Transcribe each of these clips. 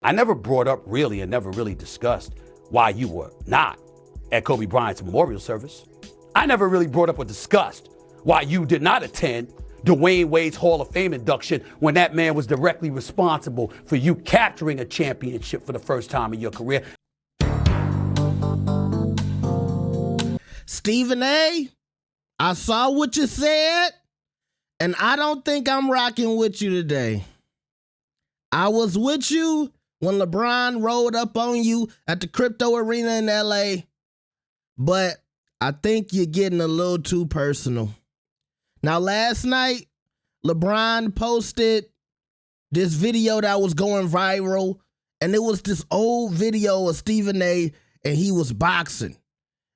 I never brought up really and never really discussed why you were not at Kobe Bryant's memorial service. I never really brought up or discussed why you did not attend Dwayne Wade's Hall of Fame induction when that man was directly responsible for you capturing a championship for the first time in your career. Stephen A., I saw what you said, and I don't think I'm rocking with you today. I was with you when LeBron rolled up on you at the crypto arena in LA, but I think you're getting a little too personal. Now, last night, LeBron posted this video that was going viral, and it was this old video of Stephen A., and he was boxing,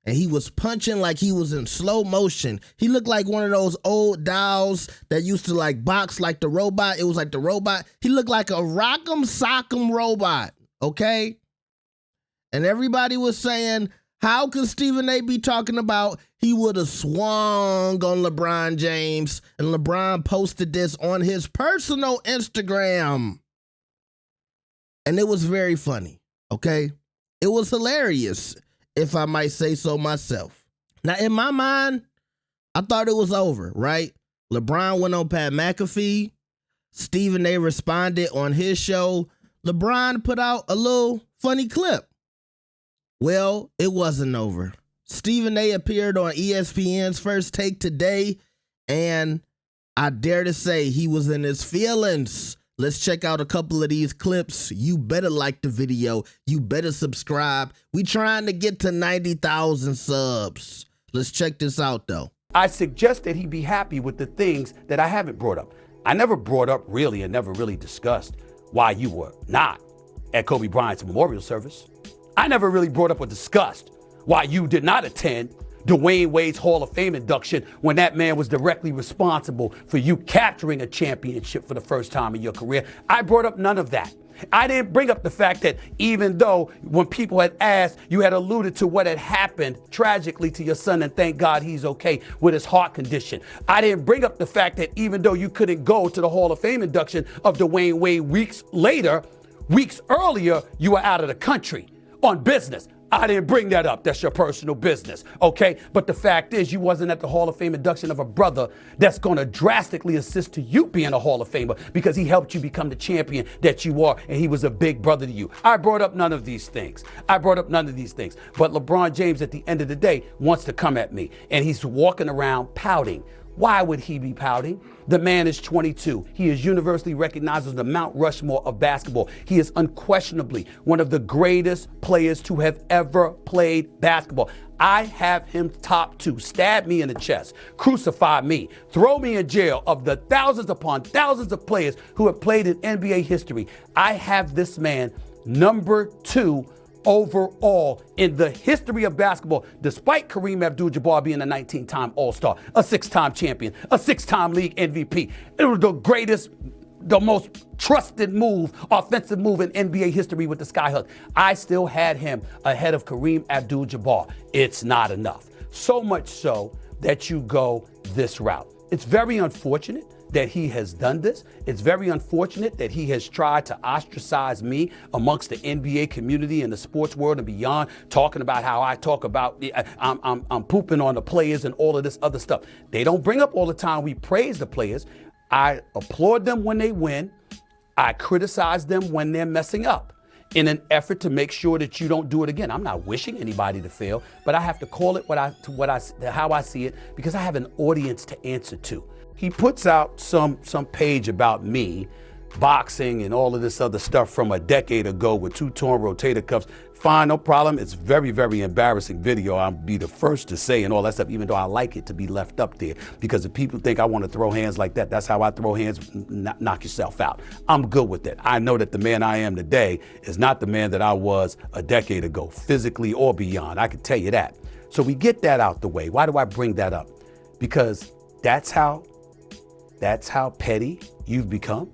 and he was punching like he was in slow motion. He looked like one of those old dolls that used to like box like the robot. It was like the robot. He looked like a rock'em sock'em robot, okay? And everybody was saying, how could Stephen A. be talking about he would have swung on LeBron James? And LeBron posted this on his personal Instagram. And it was very funny, okay? It was hilarious, if I might say so myself. Now, in my mind, I thought it was over, right? LeBron went on Pat McAfee. Stephen A. responded on his show. LeBron put out a little funny clip. Well, it wasn't over. Stephen A. appeared on ESPN's First Take today, and I dare to say he was in his feelings. Let's check out a couple of these clips. You better like the video. You better subscribe. We trying to get to 90,000 subs. Let's check this out, though. I suggest that he be happy with the things that I haven't brought up. I never brought up really and never really discussed why you were not at Kobe Bryant's memorial service. I never really brought up or discussed why you did not attend Dwayne Wade's Hall of Fame induction when that man was directly responsible for you capturing a championship for the first time in your career. I brought up none of that. I didn't bring up the fact that even though when people had asked, you had alluded to what had happened tragically to your son, and thank God he's okay with his heart condition. I didn't bring up the fact that even though you couldn't go to the Hall of Fame induction of Dwayne Wade weeks earlier, you were out of the country on business. I didn't bring that up. That's your personal business, okay? But the fact is, you wasn't at the Hall of Fame induction of a brother that's going to drastically assist to you being a Hall of Famer because he helped you become the champion that you are, and he was a big brother to you. I brought up none of these things. But LeBron James, at the end of the day, wants to come at me, and he's walking around pouting. Why would he be pouting? The man is 22. He is universally recognized as the Mount Rushmore of basketball. He is unquestionably one of the greatest players to have ever played basketball. I have him top 2. Stab me in the chest. Crucify me. Throw me in jail. Of the thousands upon thousands of players who have played in NBA history, I have this man number 2 overall in the history of basketball, despite Kareem Abdul-Jabbar being a 19-time All-Star, a 6-time champion, a 6-time league MVP. It was the greatest, the most trusted move, offensive move in NBA history with the skyhook. I still had him ahead of Kareem Abdul-Jabbar. It's not enough. So much so that you go this route. It's very unfortunate that he has done this. It's very unfortunate that he has tried to ostracize me amongst the NBA community and the sports world and beyond, talking about how I talk about I'm pooping on the players and all of this other stuff. They don't bring up all the time we praise the players. I applaud them when they win. I criticize them when they're messing up in an effort to make sure that you don't do it again. I'm not wishing anybody to fail, but I have to call it how I see it because I have an audience to answer to. He puts out some page about me boxing and all of this other stuff from a decade ago with 2 torn rotator cuffs. Fine, no problem. It's very, very embarrassing video. I'll be the first to say and all that stuff, even though I like it to be left up there. Because if people think I want to throw hands like that, that's how I throw hands, knock yourself out. I'm good with it. I know that the man I am today is not the man that I was a decade ago, physically or beyond. I can tell you that. So we get that out the way. Why do I bring that up? Because that's how petty you've become.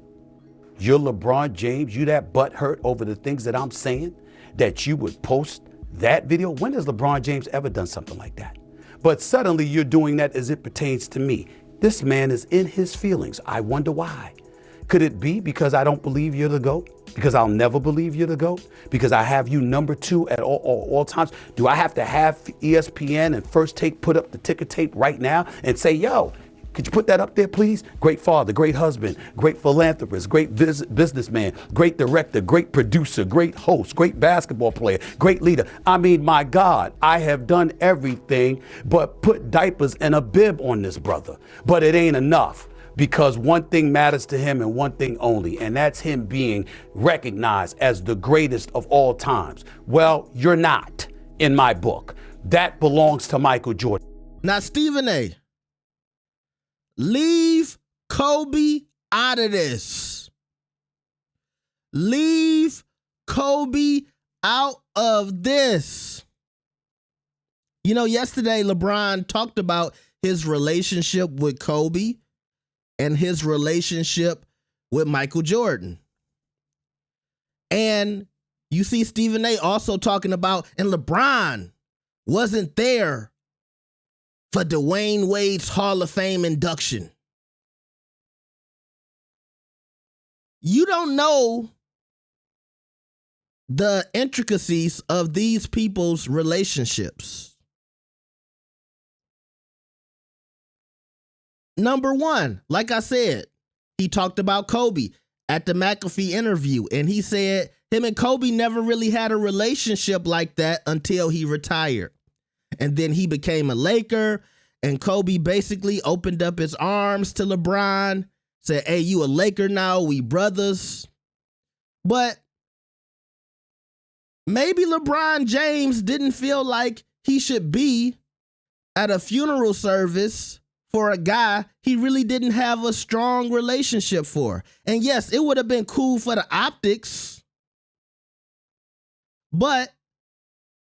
You're LeBron James. You that butthurt over the things that I'm saying, that you would post that video. When has LeBron James ever done something like that? But suddenly you're doing that as it pertains to me. This man is in his feelings. I wonder why. Could it be because I don't believe you're the GOAT? Because I'll never believe you're the GOAT? Because I have you number 2 at all times? Do I have to have ESPN and First Take put up the ticker tape right now and say, yo, could you put that up there, please? Great father, great husband, great philanthropist, great businessman, great director, great producer, great host, great basketball player, great leader. I mean, my God, I have done everything but put diapers and a bib on this brother. But it ain't enough. Because one thing matters to him and one thing only, and that's him being recognized as the greatest of all times. Well, you're not in my book. That belongs to Michael Jordan. Now, Stephen A., leave Kobe out of this. Leave Kobe out of this. You know, yesterday LeBron talked about his relationship with Kobe and his relationship with Michael Jordan. And you see Stephen A. also talking about, and LeBron wasn't there for Dwayne Wade's Hall of Fame induction. You don't know the intricacies of these people's relationships. Number one, like I said, he talked about Kobe at the McAfee interview, and he said him and Kobe never really had a relationship like that until he retired. And then he became a Laker, and Kobe basically opened up his arms to LeBron, said, hey, you a Laker now, we brothers. But maybe LeBron James didn't feel like he should be at a funeral service for a guy he really didn't have a strong relationship for. And yes, it would have been cool for the optics, but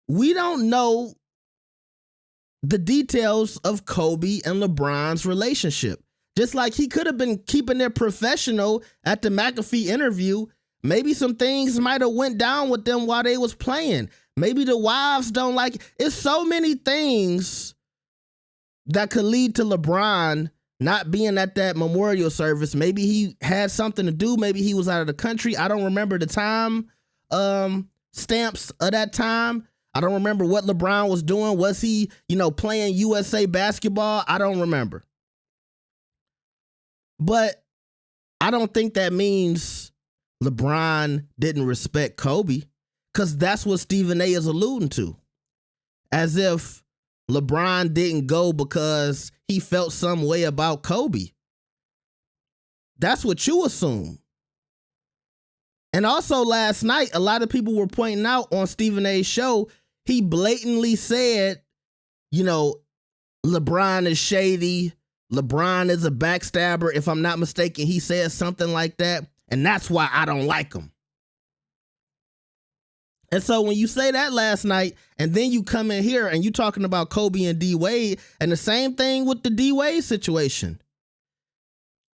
we don't know the details of Kobe and LeBron's relationship. Just like he could have been keeping it professional at the McAfee interview. Maybe some things might have went down with them while they was playing. Maybe the wives don't like it. It's so many things that could lead to LeBron not being at that memorial service. Maybe he had something to do. Maybe he was out of the country. I don't remember the time stamps of that time. I don't remember what LeBron was doing. Was he, playing USA basketball? I don't remember. But I don't think that means LeBron didn't respect Kobe, because that's what Stephen A. is alluding to. As if LeBron didn't go because he felt some way about Kobe. That's what you assume. And also last night, a lot of people were pointing out on Stephen A's show, he blatantly said, LeBron is shady. LeBron is a backstabber. If I'm not mistaken, he said something like that. And that's why I don't like him. And so when you say that last night, and then you come in here and you talking about Kobe and D Wade, and the same thing with the D Wade situation.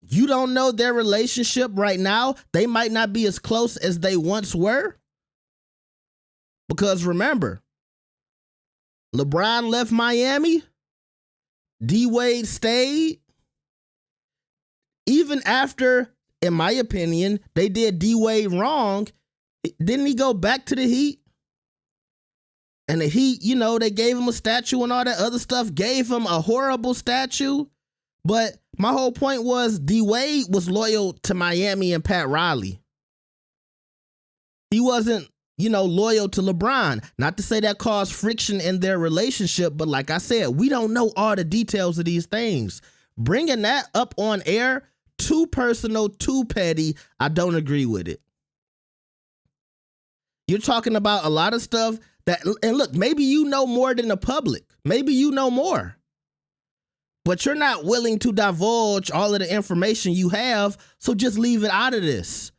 You don't know their relationship right now. They might not be as close as they once were. Because remember, LeBron left Miami. D Wade stayed. Even after, in my opinion, they did D Wade wrong, didn't he go back to the Heat? And the Heat, they gave him a statue and all that other stuff, gave him a horrible statue. But my whole point was D Wade was loyal to Miami and Pat Riley. He wasn't, loyal to LeBron. Not to say that caused friction in their relationship, but like I said, we don't know all the details of these things. Bringing that up on air, too personal, too petty, I don't agree with it. You're talking about a lot of stuff that, and look, maybe you know more than the public. Maybe you know more. But you're not willing to divulge all of the information you have, so just leave it out of this.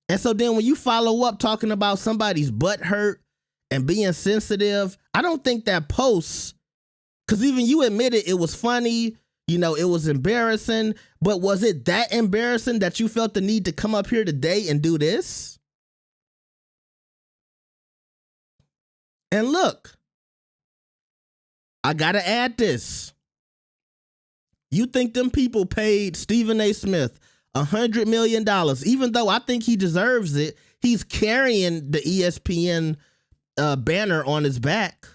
And so then when you follow up talking about somebody's butt hurt and being sensitive, I don't think that post, because even you admitted it was funny, it was embarrassing, but was it that embarrassing that you felt the need to come up here today and do this? And look, I gotta add this. You think them people paid Stephen A. Smith $100 million. Even though I think he deserves it, he's carrying the ESPN banner on his back.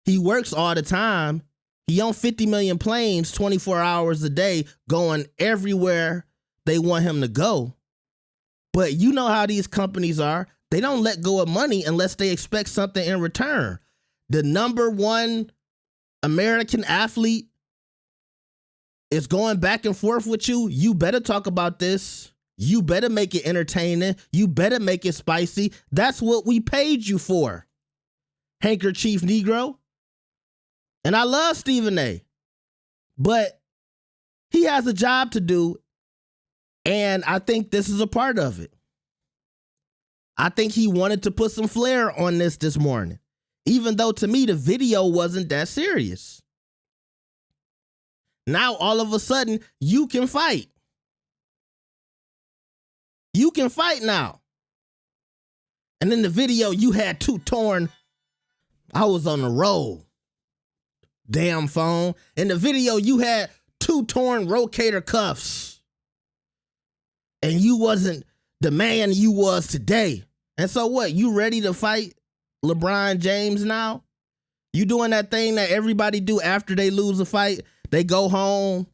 He works all the time. He on 50 million planes 24 hours a day going everywhere they want him to go. But you know how these companies are. They don't let go of money unless they expect something in return. The number one American athlete is going back and forth with you. You better talk about this. You better make it entertaining. You better make it spicy. That's what we paid you for, handkerchief Negro. And I love Stephen A. But he has a job to do, and I think this is a part of it. I think he wanted to put some flair on this morning, even though to me the video wasn't that serious. Now all of a sudden you can fight. You can fight now. And in the video you had two torn. I was on the roll. Damn phone. In the video you had two torn rotator cuffs. And you wasn't the man you was today. And so what? You ready to fight LeBron James now? You doing that thing that everybody do after they lose a fight? They go home,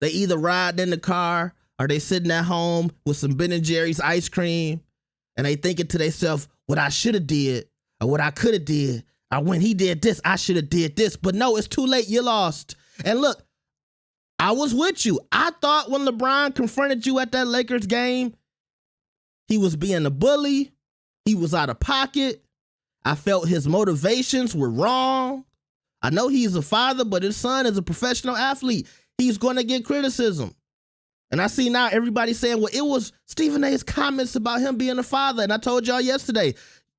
they either ride in the car or they sitting at home with some Ben & Jerry's ice cream and they thinking to themselves, what I should have did or what I could have did, or when he did this, I should have did this. But no, it's too late. You lost. And look, I was with you. I thought when LeBron confronted you at that Lakers game, he was being a bully. He was out of pocket. I felt his motivations were wrong. I know he's a father, but his son is a professional athlete. He's going to get criticism. And I see now everybody saying, well, it was Stephen A's comments about him being a father. And I told y'all yesterday,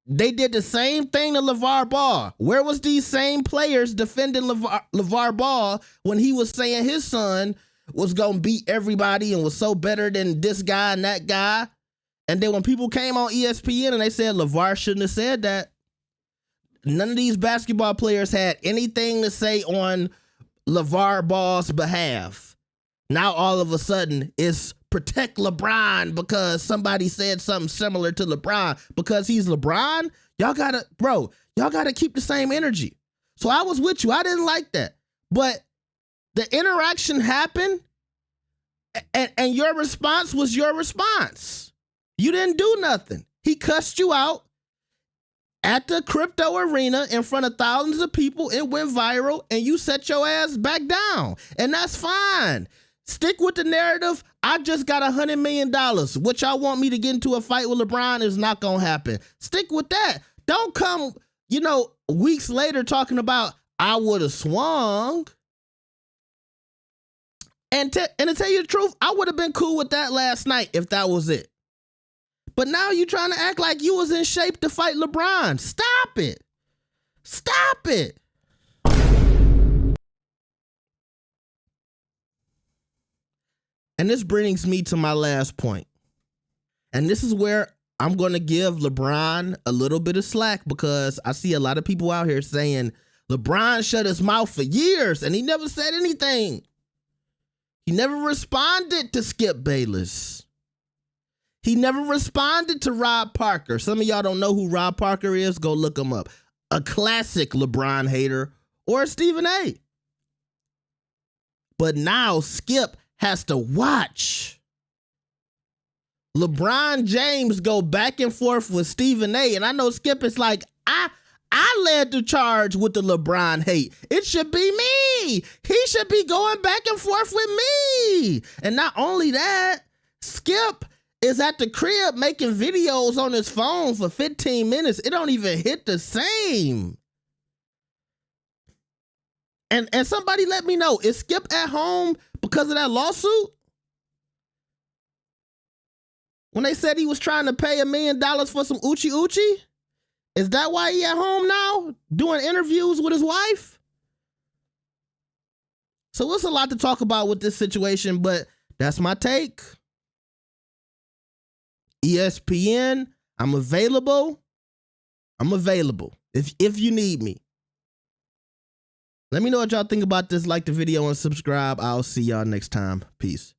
they did the same thing to LeVar Ball. Where was these same players defending LeVar Ball when he was saying his son was going to beat everybody and was so better than this guy and that guy? And then when people came on ESPN and they said LeVar shouldn't have said that, none of these basketball players had anything to say on LeVar Ball's behalf. Now all of a sudden it's protect LeBron because somebody said something similar to LeBron because he's LeBron. Y'all gotta keep the same energy. So I was with you. I didn't like that. But the interaction happened and your response was your response. You didn't do nothing. He cussed you out at the crypto arena in front of thousands of people. It went viral and you set your ass back down. And that's fine. Stick with the narrative. I just got $100 million. What y'all want me to get into a fight with LeBron is not going to happen. Stick with that. Don't come, weeks later talking about I would have swung. And to tell you the truth, I would have been cool with that last night if that was it. But now you trying to act like you was in shape to fight LeBron. Stop it. Stop it. And this brings me to my last point. And this is where I'm going to give LeBron a little bit of slack because I see a lot of people out here saying LeBron shut his mouth for years and he never said anything. He never responded to Skip Bayless. He never responded to Rob Parker. Some of y'all don't know who Rob Parker is. Go look him up. A classic LeBron hater or Stephen A. But now Skip has to watch LeBron James go back and forth with Stephen A. And I know Skip is like, I led the charge with the LeBron hate. It should be me. He should be going back and forth with me. And not only that, Skip is at the crib making videos on his phone for 15 minutes. It don't even hit the same. And somebody let me know, is Skip at home because of that lawsuit? When they said he was trying to pay $1 million for some Uchi Uchi? Is that why he at home now doing interviews with his wife? So it's a lot to talk about with this situation, but that's my take. ESPN, I'm available. If you need me. Let me know what y'all think about this. Like the video and subscribe. I'll see y'all next time. Peace.